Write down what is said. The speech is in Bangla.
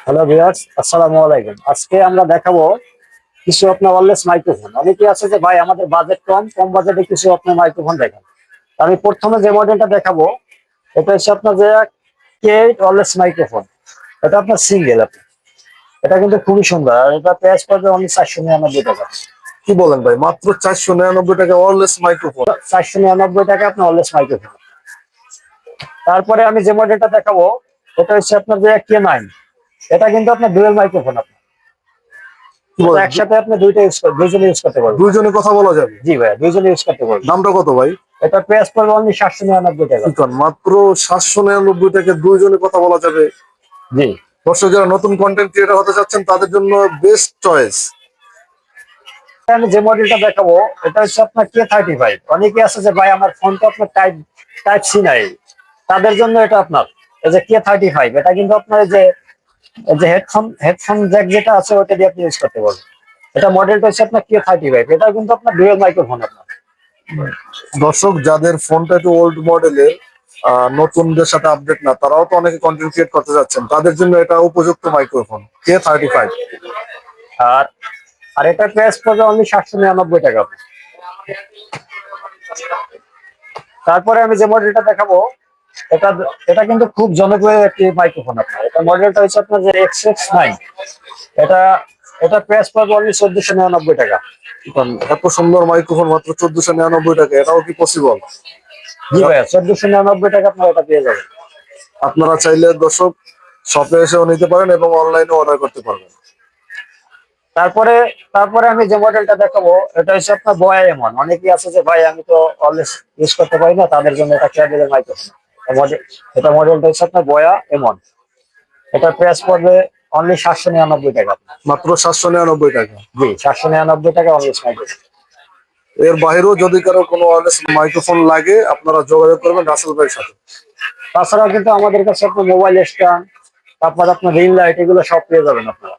হ্যালো ভিউয়ার্স, আসসালামু আলাইকুম। আজকে আমরা দেখাবো কিছু আপনার ওয়্যারলেস মাইক্রোফোন। অনেকে আছে যে ভাই আমাদের বাজেট কম বাজেটে কিছু আপনার মাইক্রোফোন দেখান। আমি প্রথমে যে মডেলটা দেখাবো এটা হচ্ছে আপনার যে K8 ওয়্যারলেস মাইক্রোফোন। এটা আপনার সিঙ্গেল, এটা কিন্তু খুবই সুন্দর। আর এটা প্রাইস পড়বে অনলি 499 টাকা। কি বলেন ভাই, মাত্র 499 টাকা ওয়্যারলেস মাইক্রোফোন? 499 টাকা আপনার ওয়্যারলেস মাইক্রোফোন। তারপরে আমি যে মডেলটা দেখাবো এটা হচ্ছে আপনার যে K9। এটা কিন্তু আপনার ডুয়াল মাইক্রোফোন। কি বলেন, একসাথে আপনি দুইজনে ইউজ করতে পারবেন। দুইজনে কথা বলা যাবে? জি ভাই, দুইজনে ইউজ করতে পারবেন। দামটা কত ভাই? এটা প্রাইস পড়বে অনলি 799 টাকা। কি কোন, মাত্র 799 টাকা দুইজনে কথা বলা যাবে? জি, দর্শক যারা নতুন কন্টেন্ট ক্রিয়েটর হতে চাচ্ছেন তাদের জন্য বেস্ট চয়েস। আমি যে মডেলটা দেখাবো এটা হচ্ছে আপনার K35। অনেকে আছে যে ভাই আমার ফোন তো আপনার টাইপ সি নাই, তাদের জন্য এটা আপনার এই যে K35। এটা কিন্তু আপনার এই যে হেডফোন জ্যাক যেটা আছে ওটা দিয়ে আপনি ইউজ করতে পারবেন। এটা মডেলটা হচ্ছে আপনার K35। এটা কিন্তু আপনার ডুয়াল মাইক্রোফোন আপনার। দর্শক যাদের ফোনটা একটু ওল্ড মডেলের, নতুনদের সাথে আপডেট না, তারাও তো অনেকে কন্টেন্ট ক্রিয়েট করতে যাচ্ছেন, তাদের জন্য এটা উপযুক্ত মাইক্রোফোন K35। আর আর এটা প্রাইস পড়বে অনলি 799 টাকা। তারপরে আমি যে মডেলটা দেখাবো এটা এটা কিন্তু খুব জনপ্রিয় একটি মাইক্রোফোন আপনার। এটা মডেলটা হচ্ছে আপনার যে XX9। এটা এটা প্রাইস পড়বে অনলি 1499 টাকা। এত সুন্দর মাইক্রোফোন মাত্র 1499 টাকা, এটাও কি পসিবল? জি ভাইয়া, 1499 টাকা আপনার এটা পেয়ে যাবেন। আপনারা চাইলে দর্শক শপে এসেও নিতে পারেন এবং অনলাইনে অর্ডার করতে পারবেন। তারপরে তারপরে আমি যে মডেলটা দেখাবো এটা হচ্ছে আপনার বয়া এমন। অনেকেই আছে যে ভাই আমি তো অলওয়েজ ইউজ করতে পারি না, তাদের জন্য এটা ক্যাবেলের মাইক্রোফোন। এটা মডেলটা হচ্ছে আপনার বয়া এমন। এটা প্রাইস পড়বে অনলি 799 টাকা। মাত্র 799 টাকা? জি, 799 টাকা অলওয়েজ মাইক্রোফোন। এর বাইরেও যদি কারো কোনো ওয়্যারলেস মাইক্রোফোন লাগে আপনারা যোগাযোগ করবেন রাসেল ভাইয়ের সাথে। তাছাড়াও কিন্তু আমাদের কাছে আপনার মোবাইল স্ট্যান্ড, তারপর আপনার রিং লাইট, এগুলো সব পেয়ে যাবেন আপনারা।